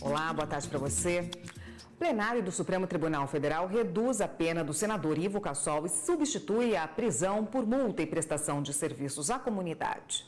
Olá, boa tarde para você. O plenário do Supremo Tribunal Federal reduz a pena do senador Ivo Cassol e substitui a prisão por multa e prestação de serviços à comunidade.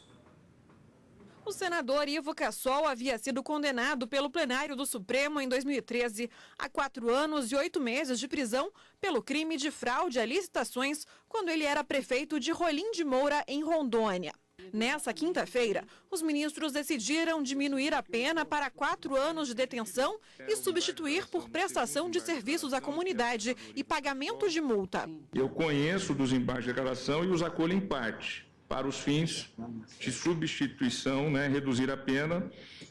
O senador Ivo Cassol havia sido condenado pelo plenário do Supremo em 2013 a 4 anos e 8 meses de prisão pelo crime de fraude a licitações quando ele era prefeito de Rolim de Moura, em Rondônia. Nessa quinta-feira, os ministros decidiram diminuir a pena para 4 anos de detenção e substituir por prestação de serviços à comunidade e pagamento de multa. Eu conheço dos embargos de declaração e os acolho em parte, para os fins de substituição, reduzir a pena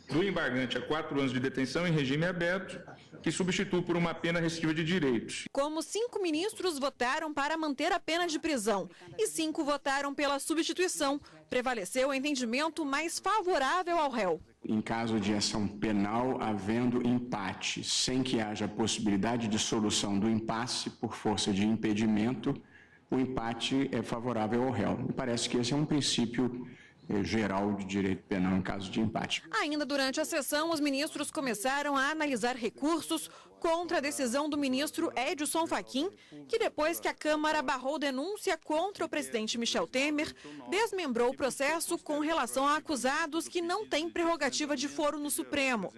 do embargante a 4 anos de detenção em regime aberto, que substitui por uma pena restritiva de direitos. Como 5 ministros votaram para manter a pena de prisão e 5 votaram pela substituição, prevaleceu o entendimento mais favorável ao réu. Em caso de ação penal, havendo empate, sem que haja possibilidade de solução do impasse por força de impedimento, o empate é favorável ao réu. Me parece que esse é um princípio geral de direito penal em caso de empate. Ainda durante a sessão, os ministros começaram a analisar recursos contra a decisão do ministro Edson Fachin, que depois que a Câmara barrou denúncia contra o presidente Michel Temer, desmembrou o processo com relação a acusados que não têm prerrogativa de foro no Supremo.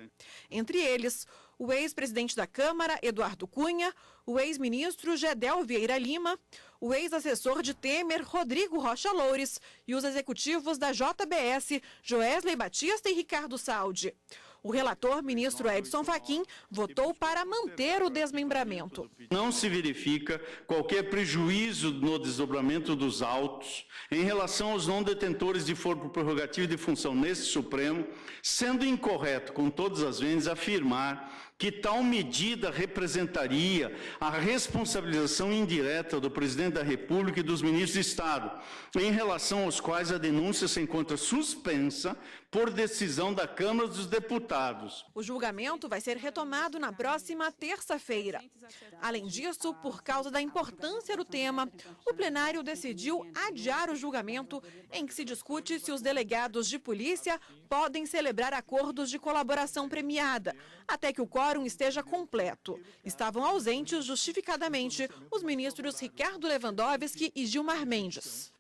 Entre eles, o ex-presidente da Câmara, Eduardo Cunha, o ex-ministro Gedel Vieira Lima, o ex-assessor de Temer, Rodrigo Rocha Loures, e os executivos da JBS, Joesley Batista e Ricardo Saldi. O relator, ministro Edson Fachin, votou para manter o desmembramento. Não se verifica qualquer prejuízo no desdobramento dos autos em relação aos não detentores de foro por prerrogativa de função nesse Supremo, sendo incorreto, com todas as vezes, afirmar que tal medida representaria a responsabilização indireta do presidente da República e dos ministros de Estado, em relação aos quais a denúncia se encontra suspensa por decisão da Câmara dos Deputados. O julgamento vai ser retomado na próxima terça-feira. Além disso, por causa da importância do tema, o plenário decidiu adiar o julgamento em que se discute se os delegados de polícia podem celebrar acordos de colaboração premiada, até que o quórum esteja completo. Estavam ausentes, justificadamente, os ministros Ricardo Lewandowski e Gilmar Mendes.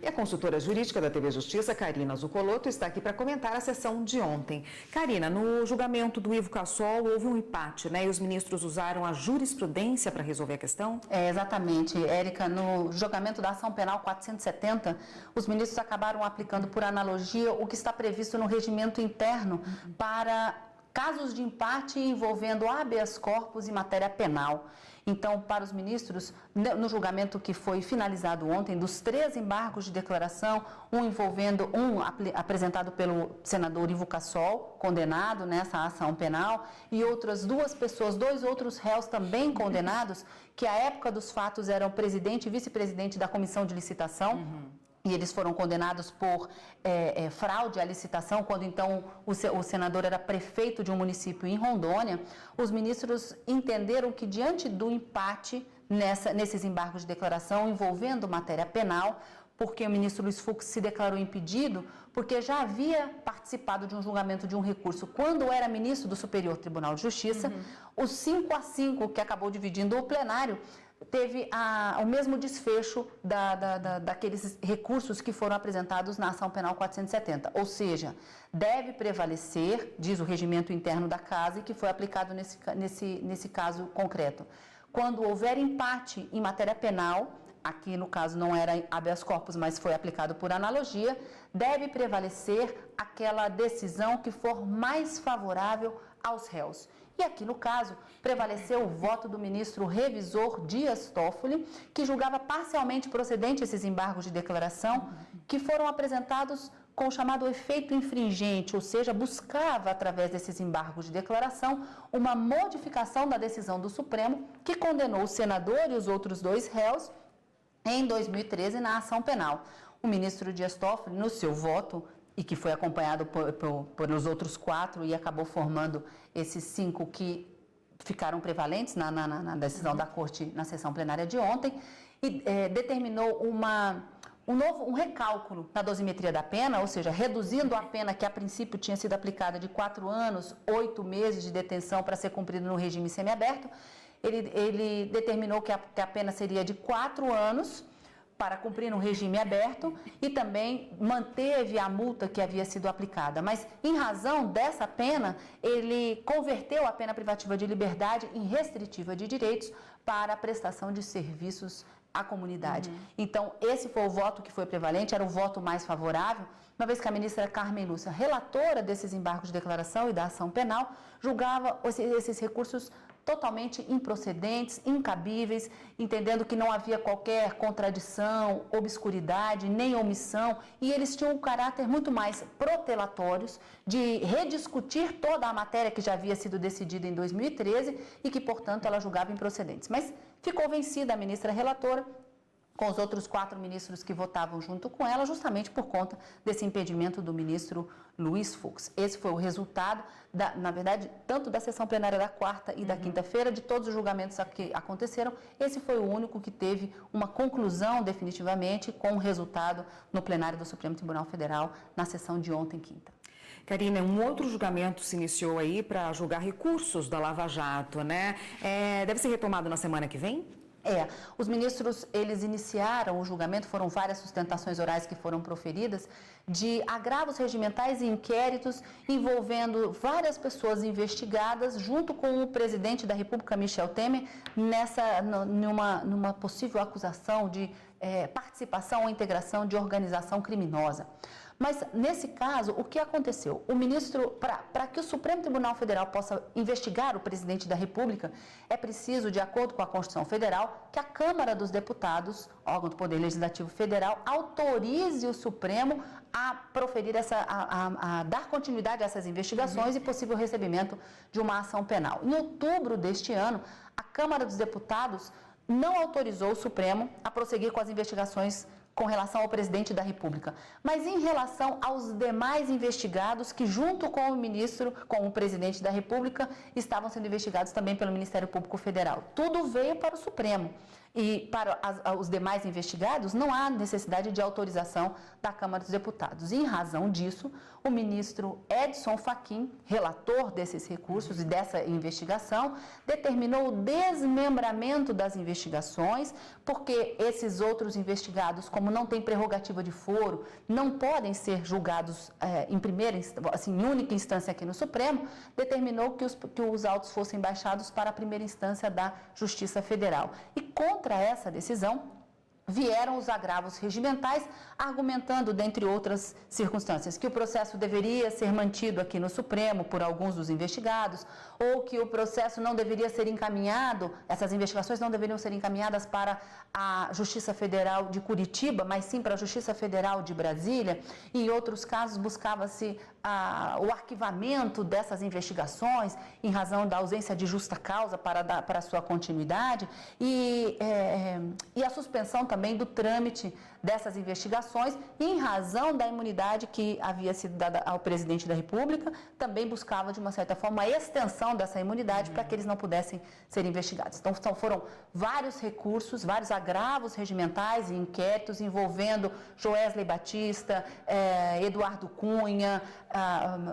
E a consultora jurídica da TV Justiça, Karina Zucolotto, está aqui para comentar a sessão de ontem. Karina, no julgamento do Ivo Cassol houve um empate, E os ministros usaram a jurisprudência para resolver a questão? Exatamente, Érica. No julgamento da ação penal 470, os ministros acabaram aplicando por analogia o que está previsto no regimento interno para casos de empate envolvendo habeas corpus e matéria penal. Então, para os ministros, no julgamento que foi finalizado ontem, dos 3 embargos de declaração, apresentado pelo senador Ivo Cassol, condenado nessa ação penal, e outras 2 pessoas, 2 outros réus também condenados, que à época dos fatos eram presidente e vice-presidente da comissão de licitação. E eles foram condenados por fraude à licitação, quando então o senador era prefeito de um município em Rondônia. Os ministros entenderam que, diante do empate nesses embargos de declaração envolvendo matéria penal, porque o ministro Luiz Fux se declarou impedido, porque já havia participado de um julgamento de um recurso quando era ministro do Superior Tribunal de Justiça, os 5-5 que acabou dividindo o plenário, teve o mesmo desfecho daqueles recursos que foram apresentados na ação penal 470. Ou seja, deve prevalecer, diz o regimento interno da Casa, e que foi aplicado nesse caso concreto. Quando houver empate em matéria penal, aqui no caso não era habeas corpus, mas foi aplicado por analogia, deve prevalecer aquela decisão que for mais favorável aos réus. E aqui, no caso, prevaleceu o voto do ministro revisor Dias Toffoli, que julgava parcialmente procedente esses embargos de declaração, que foram apresentados com o chamado efeito infringente, ou seja, buscava, através desses embargos de declaração, uma modificação da decisão do Supremo, que condenou o senador e os outros 2 réus em 2013 na ação penal. O ministro Dias Toffoli, no seu voto, e que foi acompanhado pelos outros 4 e acabou formando esses 5 que ficaram prevalentes na decisão da Corte na sessão plenária de ontem, e determinou um recálculo na dosimetria da pena, ou seja, reduzindo a pena que a princípio tinha sido aplicada de 4 anos, 8 meses de detenção para ser cumprido no regime semiaberto, ele determinou que a pena seria de 4 anos para cumprir no regime aberto e também manteve a multa que havia sido aplicada. Mas, em razão dessa pena, ele converteu a pena privativa de liberdade em restritiva de direitos para a prestação de serviços à comunidade. Então, esse foi o voto que foi prevalente, era o voto mais favorável, uma vez que a ministra Carmen Lúcia, relatora desses embargos de declaração e da ação penal, julgava esses recursos totalmente improcedentes, incabíveis, entendendo que não havia qualquer contradição, obscuridade, nem omissão, e eles tinham um caráter muito mais protelatórios de rediscutir toda a matéria que já havia sido decidida em 2013 e que, portanto, ela julgava improcedentes. Mas ficou vencida a ministra relatora, com os outros 4 ministros que votavam junto com ela, justamente por conta desse impedimento do ministro Luiz Fux. Esse foi o resultado, na verdade, tanto da sessão plenária da quarta e da quinta-feira, de todos os julgamentos que aconteceram, esse foi o único que teve uma conclusão definitivamente com o resultado no plenário do Supremo Tribunal Federal na sessão de ontem, quinta. Karina, um outro julgamento se iniciou aí para julgar recursos da Lava Jato, né? Deve ser retomado na semana que vem? Os ministros, eles iniciaram o julgamento, foram várias sustentações orais que foram proferidas, de agravos regimentais e inquéritos envolvendo várias pessoas investigadas, junto com o presidente da República, Michel Temer, numa possível acusação de participação ou integração de organização criminosa. Mas, nesse caso, o que aconteceu? O ministro, para que o Supremo Tribunal Federal possa investigar o presidente da República, é preciso, de acordo com a Constituição Federal, que a Câmara dos Deputados, órgão do Poder Legislativo Federal, autorize o Supremo a proferir a dar continuidade a essas investigações e possível recebimento de uma ação penal. Em outubro deste ano, a Câmara dos Deputados não autorizou o Supremo a prosseguir com as investigações com relação ao presidente da República, mas em relação aos demais investigados que, junto com o ministro, com o presidente da República, estavam sendo investigados também pelo Ministério Público Federal. Tudo veio para o Supremo. E para os demais investigados, não há necessidade de autorização da Câmara dos Deputados. E, em razão disso, o ministro Edson Fachin, relator desses recursos e dessa investigação, determinou o desmembramento das investigações, porque esses outros investigados, como não têm prerrogativa de foro, não podem ser julgados em única instância aqui no Supremo, determinou que os autos fossem baixados para a primeira instância da Justiça Federal. E contra essa decisão, vieram os agravos regimentais, argumentando, dentre outras circunstâncias, que o processo deveria ser mantido aqui no Supremo por alguns dos investigados, ou que o processo não deveria ser encaminhado, essas investigações não deveriam ser encaminhadas para a Justiça Federal de Curitiba, mas sim para a Justiça Federal de Brasília. E em outros casos buscava-se o arquivamento dessas investigações em razão da ausência de justa causa para a sua continuidade e a suspensão também do trâmite dessas investigações e em razão da imunidade que havia sido dada ao presidente da República, também buscava de uma certa forma a extensão dessa imunidade para que eles não pudessem ser investigados. Então foram vários recursos, vários agravos regimentais e inquéritos envolvendo Joesley Batista, Eduardo Cunha,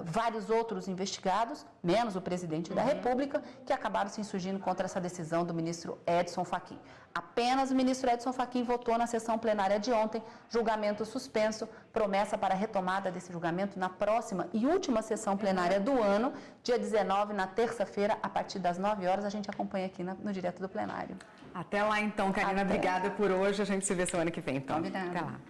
vários outros investigados, menos o presidente da República, que acabaram se insurgindo contra essa decisão do ministro Edson Fachin. Apenas o ministro Edson Fachin votou na sessão plenária de ontem, julgamento suspenso, promessa para a retomada desse julgamento na próxima e última sessão plenária do ano, dia 19, na terça-feira, a partir das 9 horas, a gente acompanha aqui no Direto do Plenário. Até lá então, Karina, obrigada por hoje, a gente se vê semana que vem, então. Combinado. Até lá.